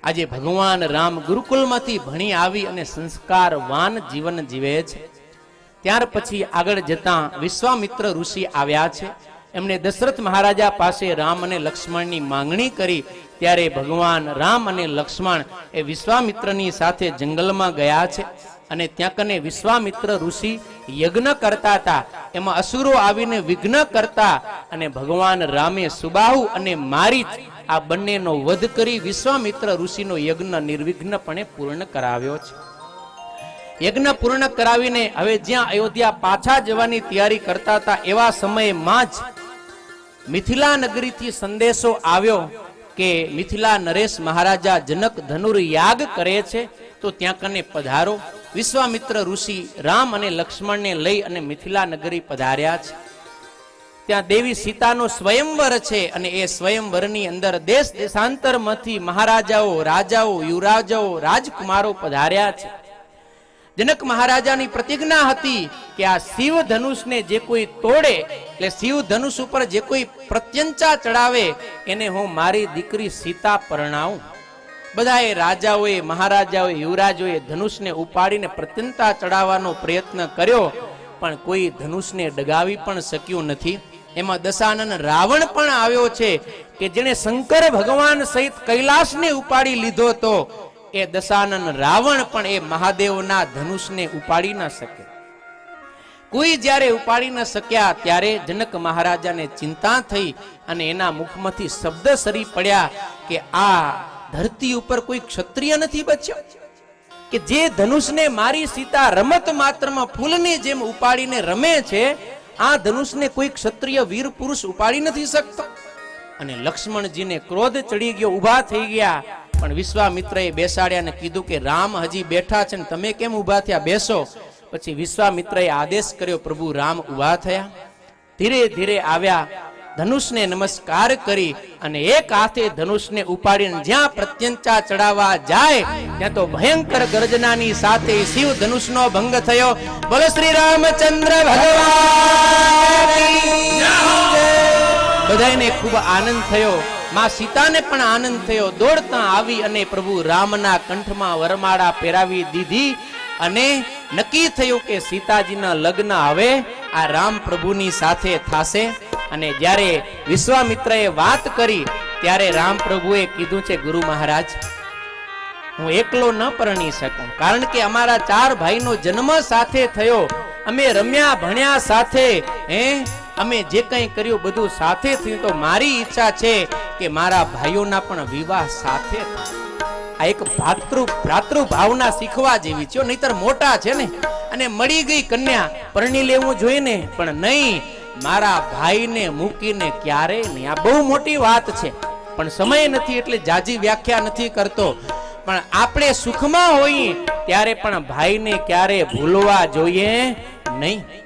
આજે ભગવાન રામ ગુરુકુલમાંથી ભણી આવી અને સંસ્કારવાન જીવન જીવે છે। ત્યાર પછી આગળ જતા વિશ્વામિત્ર ઋષિ આવ્યા છે। એમણે દશરથ મહારાજા પાસે રામ અને લક્ષ્મણની માંગણી કરી। ત્યારે ભગવાન રામ અને લક્ષ્મણ એ વિશ્વામિત્રની સાથે જંગલમાં ગયા છે અને ત્યાં કને વિશ્વામિત્ર ઋષિ યજ્ઞ કરતા હતા। એમાં અસુરો આવીને વિઘ્ન કરતા અને ભગવાન રામે સુબાહુ અને મારીચ આ બંનેનો વધ કરી વિશ્વામિત્ર ઋષિનો યજ્ઞ નિર્વિઘ્નપણે પૂર્ણ કરાવ્યો છે। યજ્ઞ પૂર્ણ કરાવીને હવે જ્યાં અયોધ્યા પાછા જવાની તૈયારી કરતા હતા એવા સમયમાં જ મિથિલા નગરીથી સંદેશો આવ્યો કે મિથિલા નરેશ મહારાજા જનક ધનુર્યાગ કરે છે, તો ત્યાં કને પધારો। વિશ્વામિત્ર ઋષિ રામ અને લક્ષ્મણને લઈ અને મિથિલા નગરી પધાર્યા છે। ત્યાં દેવી સીતાનો સ્વયંવર છે અને એ સ્વયંવરની અંદર દેશ દેશાંતરમાંથી મહારાજાઓ, રાજાઓ, યુવરાજાઓ, રાજકુમારો પધાર્યા છે। જનક મહારાજાની પ્રતિજ્ઞા હતી કે આ શિવ ધનુષને જે કોઈ તોડે, એટલે શિવ ધનુષ ઉપર જે કોઈ પ્રત્યંચા ચડાવે એને હું મારી દીકરી સીતા પરણાવું। બધાએ રાજાઓએ, મહારાજાઓએ, યુવરાજોએ ધનુષને ઉપાડીને પ્રત્યંતા ચડાવવાનો પ્રયત્ન કર્યો, પણ કોઈ ધનુષને ડગાવી પણ શક્યું નથી। એમાં દશાનન રાવણ પણ આવ્યો છે કે જેને શંકર ભગવાન સહિત કૈલાસને ઉપાડી લીધો હતો। એ દશાનન રાવણ પણ એ મહાદેવના ધનુષને ઉપાડી ન શકે। કોઈ જ્યારે ઉપાડી ન શક્યા ત્યારે જનક મહારાજાને ચિંતા થઈ અને એના મુખમાંથી શબ્દ સરી પડ્યા કે આ ધરતી ઉપર કોઈ ક્ષત્રિય નથી બચ્યો કે જે ધનુષને મારી સીતા રમત માત્રમાં ફૂલની જેમ ઉપાડીને રમે છે, આ ધનુષને કોઈ ક્ષત્રિય વીર પુરુષ ઉપાડી નથી શકતો। અને લક્ષ્મણજીને ક્રોધ ચડી ગયો, ઊભા થઈ ગયા, પણ વિશ્વામિત્રએ બેસાડ્યા અને કીધું કે રામ હજી બેઠા છે ને તમે કેમ ઊભા થયા, બેસો। પછી વિશ્વામિત્રએ આદેશ કર્યો, પ્રભુ રામ ઊભા થયા, ધીરે ધીરે આવ્યા, ધનુષને નમસ્કાર કરી અને એક હાથે ધનુષને ઉપાડીને જ્યાં પ્રત્યંચા ચડાવવા જાય ત્યાં તો ભયંકર ગર્જનાની સાથે શિવ ધનુષનો ભંગ થયો। બોલો શ્રી રામચંદ્ર ભગવાન। બધાને ખૂબ આનંદ થયો, માં સીતાને પણ આનંદ થયો। દોડતા આવી અને પ્રભુ રામના કંઠમાં વરમાળા પહેરાવી દીધી અને નક્કી થયું કે સીતાજીના લગ્ન હવે આ રામ પ્રભુની સાથે થાશે। અને જ્યારે વિશ્વામિત્રએ વાત કરી ત્યારે રામ પ્રભુએ કીધું છે, ગુરુ મહારાજ હું એકલો ન પરણી શકું, કારણ કે અમારા 4 ભાઈનો જન્મ સાથે થયો, અમે રમ્યા ભણ્યા સાથે, અમે જે કંઈ કર્યું બધું સાથે થયું, તો મારી ઈચ્છા છે કે મારા ભાઈઓના પણ વિવાહ સાથે થાય। આ એક ભાતૃભાવના શીખવા જેવી છે, નહીતર મોટા છે ને અને મળી ગઈ કન્યા પરણી લેવું જોઈએ ને, પણ નહીં, મારા ભાઈને મૂકીને ક્યારેય નહીં। આ બહુ મોટી વાત છે, પણ સમય નથી એટલે જાજી વ્યાખ્યા નથી કરતો। પણ આપણે સુખમાં હોઈએ ત્યારે પણ ભાઈને ક્યારે ભૂલવા જોઈએ નહીં।